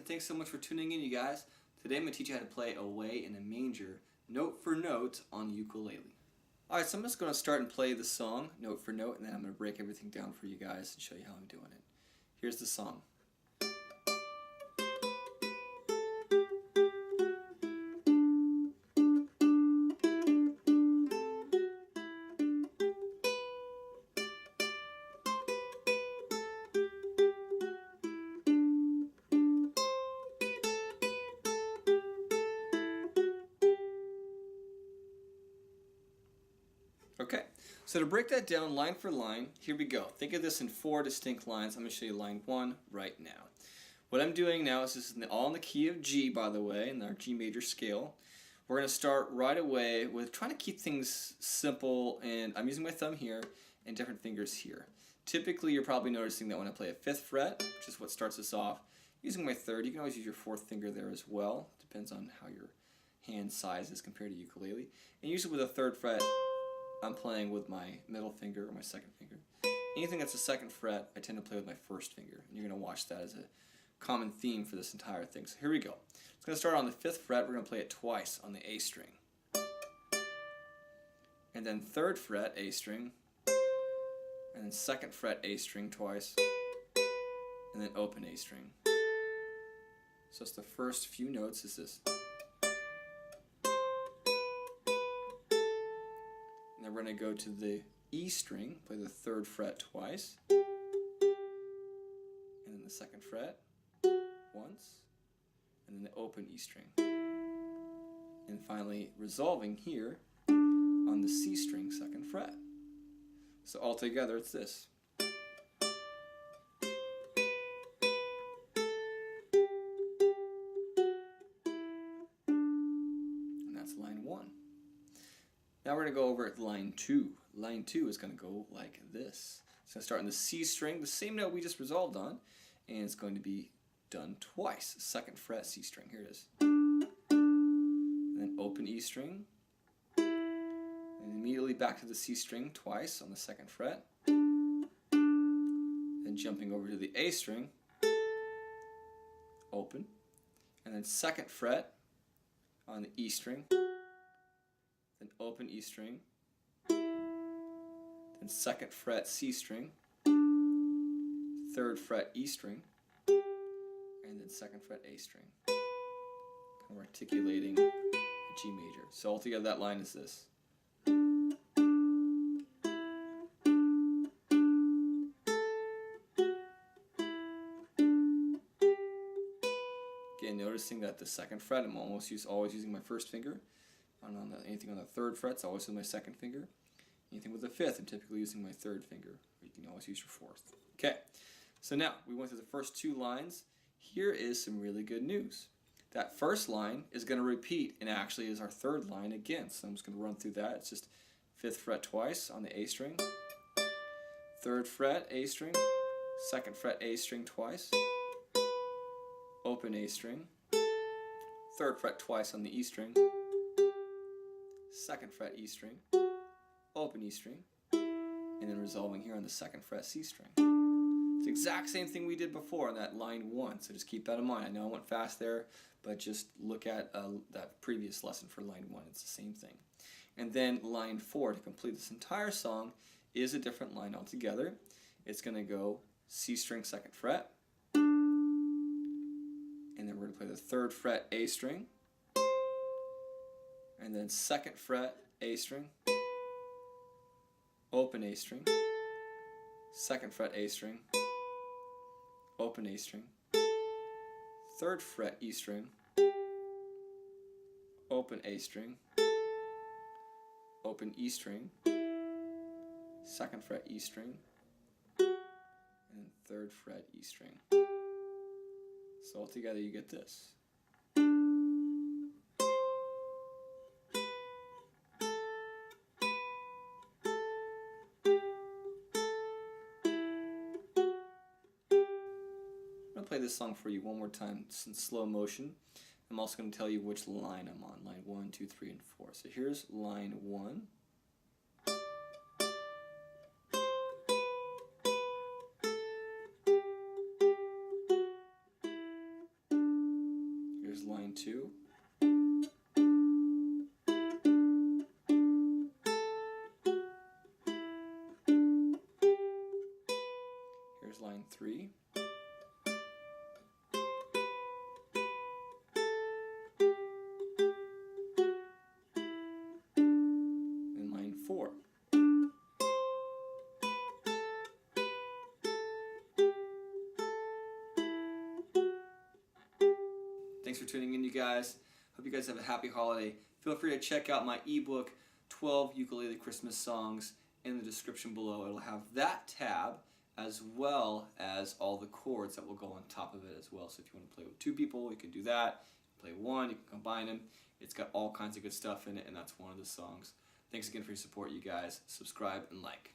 thanks so much for tuning in, you guys. Today I'm going to teach you how to play Away in a Manger, note for note, on the ukulele. Alright, so I'm just going to start and play the song, note for note, and then I'm going to break everything down for you guys and show you how I'm doing it. Here's the song. Okay, so to break that down line for line, here we go. Think of this in 4 distinct lines. I'm going to show you line 1 right now. What I'm doing now is this is all in the key of G, by the way, in our G major scale. We're going to start right away with trying to keep things simple, and I'm using my thumb here and different fingers here. Typically, you're probably noticing that when I play a 5th fret, which is what starts us off, using my 3rd, you can always use your 4th finger there as well. Depends on how your hand size is compared to ukulele. And usually with a 3rd fret, I'm playing with my middle finger or my 2nd finger. Anything that's a 2nd fret, I tend to play with my 1st finger. And you're going to watch that as a common theme for this entire thing. So here we go. It's going to start on the 5th fret. We're going to play it twice on the A string. And then 3rd fret, A string. And then 2nd fret, A string twice. And then open A string. So it's the first few notes is this. And then we're going to go to the E string, play the 3rd fret twice, and then the 2nd fret once, and then the open E string. And finally resolving here on the C string 2nd fret. So altogether it's this. And that's line 1. Now we're going to go over at line 2. Line 2 is going to go like this. It's going to start on the C string, the same note we just resolved on, and it's going to be done twice. 2nd fret, C string. Here it is. And then open E string, and immediately back to the C string twice on the 2nd fret. Then jumping over to the A string, open, and then 2nd fret on the E string. Then open E string, then 2nd fret C string, 3rd fret E string, and then 2nd fret A string. Kind of articulating a G major. So altogether that line is this. Again, noticing that the 2nd fret, I'm always using my 1st finger. Anything on the 3rd fret, it's always with my 2nd finger. Anything with the 5th, I'm typically using my 3rd finger. Or you can always use your 4th. Okay, so now we went through the first 2 lines. Here is some really good news. That first line is going to repeat and actually is our 3rd line again. So I'm just going to run through that. It's just 5th fret twice on the A string, 3rd fret A string, 2nd fret A string twice, open A string, 3rd fret twice on the E string, 2nd fret E string, open E string, and then resolving here on the 2nd fret C string. It's the exact same thing we did before on that line 1, so just keep that in mind. I know I went fast there, but just look at that previous lesson for line 1. It's the same thing. And then line 4, to complete this entire song, is a different line altogether. It's going to go C string 2nd fret, and then we're going to play the 3rd fret A string, and then 2nd fret A string, open A string, 2nd fret A string, open A string, 3rd fret E string, open A string, open E string, 2nd fret E string, and 3rd fret E string. So altogether you get this. I'm going to play this song for you one more time, just in slow motion. I'm also going to tell you which line I'm on, line 1, 2, 3, and 4. So here's line 1. 2. Here's line 3. And line 4. Thanks for tuning in, you guys. Hope you guys have a happy holiday. Feel free to check out my ebook, 12 Ukulele Christmas Songs, in the description below. It'll have that tab as well as all the chords that will go on top of it as well. So if you want to play with 2 people, you can do that. Play 1, you can combine them. It's got all kinds of good stuff in it, and that's one of the songs. Thanks again for your support, you guys. Subscribe and like.